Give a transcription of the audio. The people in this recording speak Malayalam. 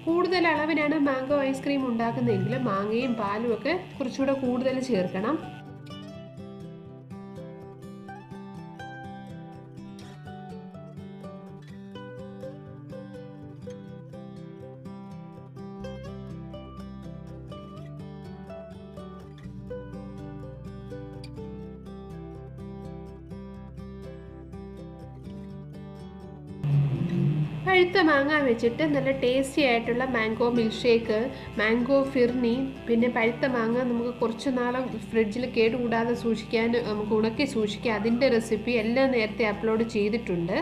കൂടുതൽ അളവിനാണ് മാംഗോ ഐസ്ക്രീം ഉണ്ടാക്കുന്നതെങ്കിൽ മാങ്ങയും പാലും ഒക്കെ കുറച്ചുകൂടെ കൂടുതൽ ചേർക്കണം. പഴുത്ത മാങ്ങ വെച്ചിട്ട് നല്ല ടേസ്റ്റി ആയിട്ടുള്ള മാംഗോ മിൽക്ക് ഷേക്ക്, മാംഗോ ഫിർനി, പിന്നെ പഴുത്ത മാങ്ങ നമുക്ക് കുറച്ച് നാൾ ഫ്രിഡ്ജിൽ കേടുകൂടാതെ സൂക്ഷിക്കാൻ നമുക്ക് ഉണക്കി സൂക്ഷിക്കാം. അതിൻ്റെ റെസിപ്പി എല്ലാം നേരത്തെ അപ്ലോഡ് ചെയ്തിട്ടുണ്ട്.